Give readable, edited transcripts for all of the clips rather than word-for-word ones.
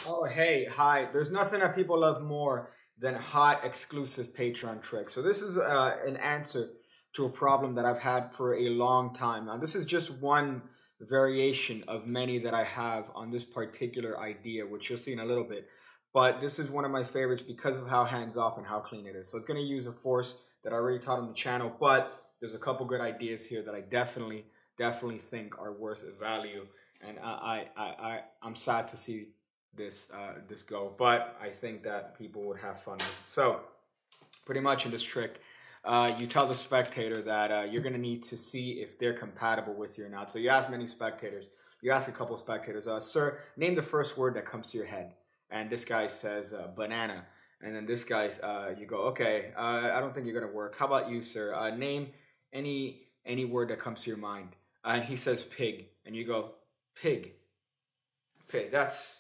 Oh, hey, hi. There's nothing that people love more than hot, exclusive Patreon tricks. So this is an answer to a problem that I've had for a long time. Now, this is just one variation of many that I have on this particular idea, which you'll see in a little bit. But this is one of my favorites because of how hands-off and how clean it is. So it's going to use a force that I already taught on the channel, but there's a couple good ideas here that I definitely think are worth value. And I'm sad to see this go, but I think that people would have fun with it. So pretty much in this trick, you tell the spectator that you're going to need to see if they're compatible with you or not. So you ask many spectators, you ask a couple of spectators, sir, name the first word that comes to your head. And this guy says banana. And then this guy, you go, okay, I don't think you're going to work. How about you, sir? Name any word that comes to your mind. And he says pig. And you go, pig. Okay,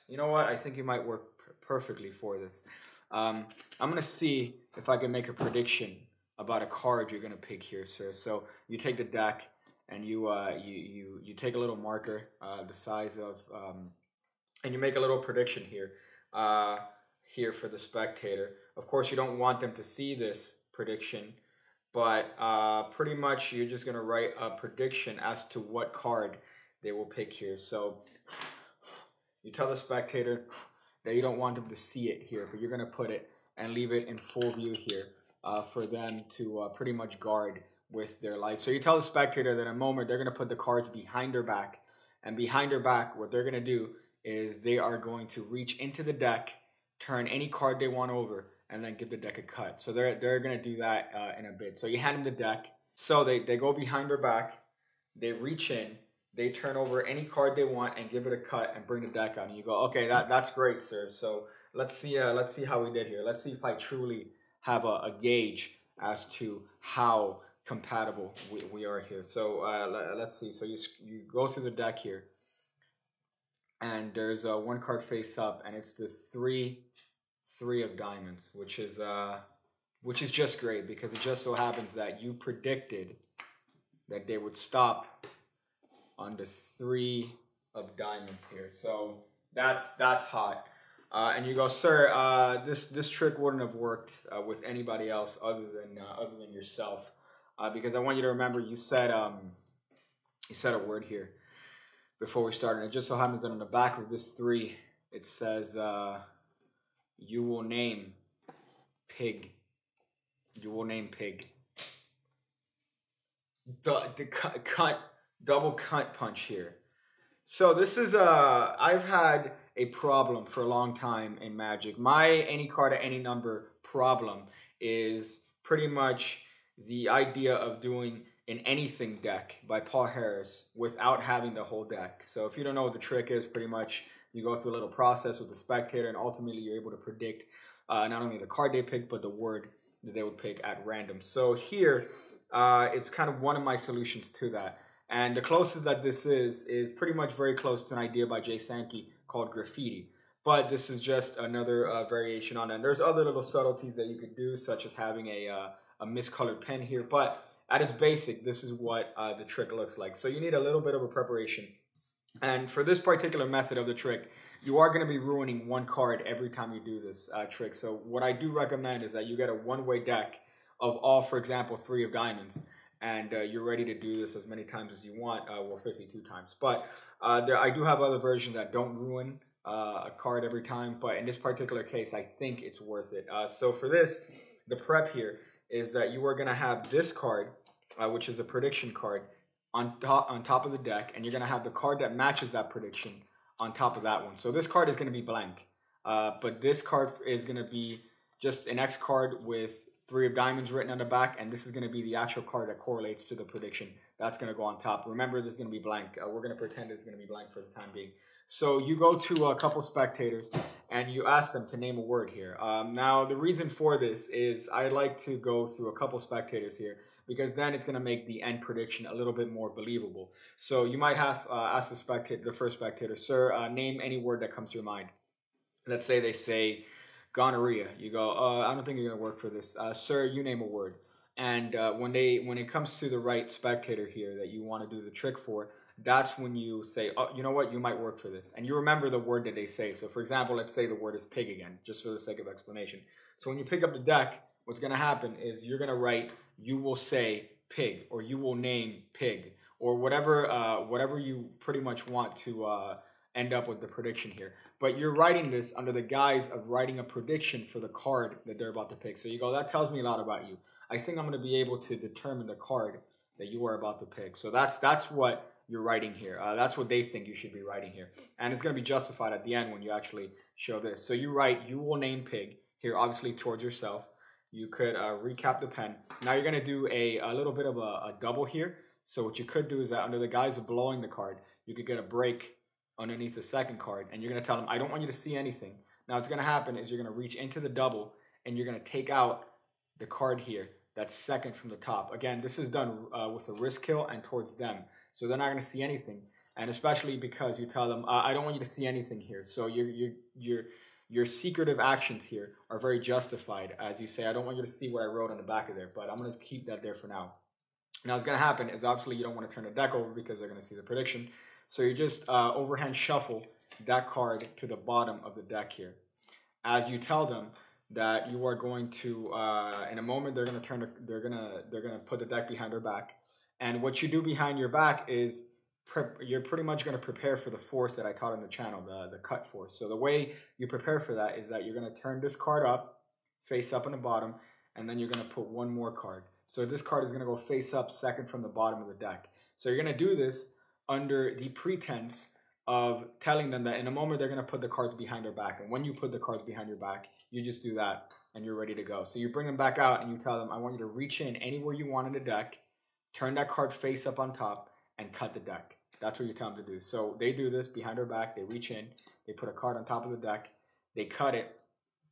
you know what? I think you might work perfectly for this. I'm going to see if I can make a prediction about a card you're going to pick here, sir. So you take the deck and you take a little marker the size of, and you make a little prediction here, here for the spectator. Of course, you don't want them to see this prediction, but pretty much you're just going to write a prediction as to what card they will pick here. So you tell the spectator that you don't want them to see it here, but you're going to put it and leave it in full view here for them to pretty much guard with their life. So you tell the spectator that in a moment they're going to put the cards behind their back. And behind their back, what they're going to do is they are going to reach into the deck, turn any card they want over, and then give the deck a cut. So they're going to do that in a bit. So you hand them the deck. So they go behind their back, they reach in, they turn over any card they want and give it a cut and bring the deck out. And you go, okay, that's great, sir. So let's see how we did here. Let's see if I truly have a gauge as to how compatible we are here. So let's see. So you go through the deck here, and there's one card face up, and it's the three of diamonds, which is just great because it just so happens that you predicted that they would stop on the 3 of diamonds here. So that's hot. And you go, sir, this trick wouldn't have worked with anybody else other than yourself, because I want you to remember you said a word here before we started. It just so happens that on the back of this 3 it says you will name pig. You will name pig. The cut. Double cut punch here. So this is I've had a problem for a long time in Magic. My any card at any number problem is pretty much the idea of doing an anything deck by Paul Harris without having the whole deck. So if you don't know what the trick is, pretty much you go through a little process with the spectator, and ultimately you're able to predict not only the card they pick, but the word that they would pick at random. So here, it's kind of one of my solutions to that. And the closest that this is pretty much very close to an idea by Jay Sankey called graffiti. But this is just another variation on it. And there's other little subtleties that you could do, such as having a miscolored pen here. But at its basic, this is what the trick looks like. So you need a little bit of a preparation. And for this particular method of the trick, you are going to be ruining one card every time you do this trick. So what I do recommend is that you get a one-way deck of all, for example, 3 of diamonds. And you're ready to do this as many times as you want, well, 52 times. But I do have other versions that don't ruin a card every time. But in this particular case, I think it's worth it. So for this, the prep here is that you are going to have this card, which is a prediction card, on top of the deck. And you're going to have the card that matches that prediction on top of that one. So this card is going to be blank. But this card is going to be just an X card with 3 of diamonds written on the back, and this is going to be the actual card that correlates to the prediction. That's going to go on top. Remember, this is going to be blank. We're going to pretend it's going to be blank for the time being. So you go to a couple spectators, and you ask them to name a word here. Now, the reason for this is I like to go through a couple spectators here, because then it's going to make the end prediction a little bit more believable. So you might have ask the first spectator, sir, name any word that comes to your mind. Let's say they say gonorrhea. You go, I don't think you're going to work for this. Sir, you name a word. And when it comes to the right spectator here that you want to do the trick for, that's when you say, oh, you know what, you might work for this. And you remember the word that they say. So for example, let's say the word is pig again, just for the sake of explanation. So when you pick up the deck, what's going to happen is you're going to write, you will say pig, or you will name pig, or whatever you pretty much want to end up with the prediction here. But you're writing this under the guise of writing a prediction for the card that they're about to pick. So you go, that tells me a lot about you. I think I'm going to be able to determine the card that you are about to pick. So that's what you're writing here. That's what they think you should be writing here. And it's going to be justified at the end when you actually show this. So you write, you will name pig here, obviously towards yourself. You could recap the pen. Now you're going to do a little bit of a double here. So what you could do is that under the guise of blowing the card, you could get a break underneath the second card. And you're going to tell them, I don't want you to see anything. Now what's going to happen is you're going to reach into the double and you're going to take out the card here that's second from the top. Again, this is done with a wrist kill and towards them. So they're not going to see anything. And especially because you tell them, I don't want you to see anything here. So your secretive actions here are very justified, as you say, I don't want you to see what I wrote on the back of there, but I'm going to keep that there for now. Now what's going to happen is obviously you don't want to turn the deck over because they're going to see the prediction. So you just overhand shuffle that card to the bottom of the deck here. As you tell them that you are going to, in a moment, they're going to put the deck behind their back. And what you do behind your back is you're pretty much going to prepare for the force that I taught on the channel, the cut force. So the way you prepare for that is that you're going to turn this card up, face up on the bottom, and then you're going to put one more card. So this card is going to go face up second from the bottom of the deck. So you're going to do this under the pretense of telling them that in a moment they're going to put the cards behind their back. And when you put the cards behind your back, you just do that and you're ready to go. So you bring them back out and you tell them, I want you to reach in anywhere you want in the deck, turn that card face up on top, and cut the deck. That's what you tell them to do. So they do this behind their back. They reach in. They put a card on top of the deck. They cut it.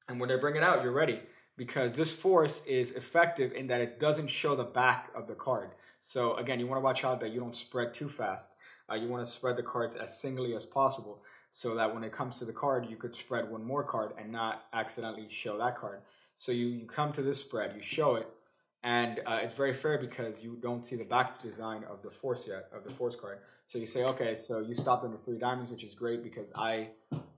And when they bring it out, you're ready. Because this force is effective in that it doesn't show the back of the card. So again, you want to watch out that you don't spread too fast. You want to spread the cards as singly as possible so that when it comes to the card, you could spread one more card and not accidentally show that card. So you come to this spread, you show it, and it's very fair because you don't see the back design of the force yet, of the force card. So you say, okay, so you stopped under 3 diamonds, which is great because I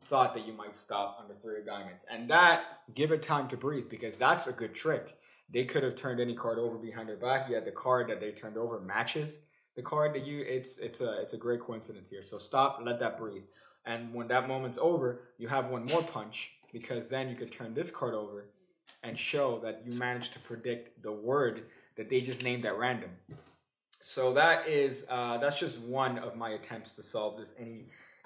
thought that you might stop under 3 diamonds. And that, give it time to breathe because that's a good trick. They could have turned any card over behind their back, yet the card that they turned over matches the card that you, it's a great coincidence here. So stop, let that breathe. And when that moment's over, you have one more punch because then you could turn this card over and show that you managed to predict the word that they just named at random. So that is that's just one of my attempts to solve this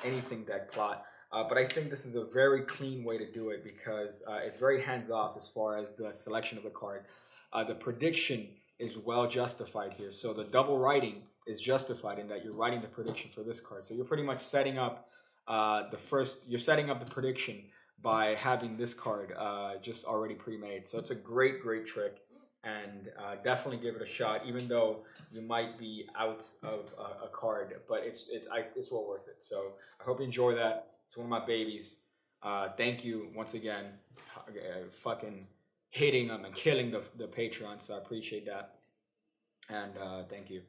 anything deck plot. But I think this is a very clean way to do it because it's very hands-off as far as the selection of the card. The prediction is well justified here. So the double writing is justified in that you're writing the prediction for this card. So you're pretty much setting up you're setting up the prediction by having this card just already pre-made. So it's a great trick, and definitely give it a shot, even though you might be out of a card, but it's well worth it. So I hope you enjoy that. It's one of my babies. Thank you once again, fucking hitting them and killing the Patreon. So I appreciate that, and thank you.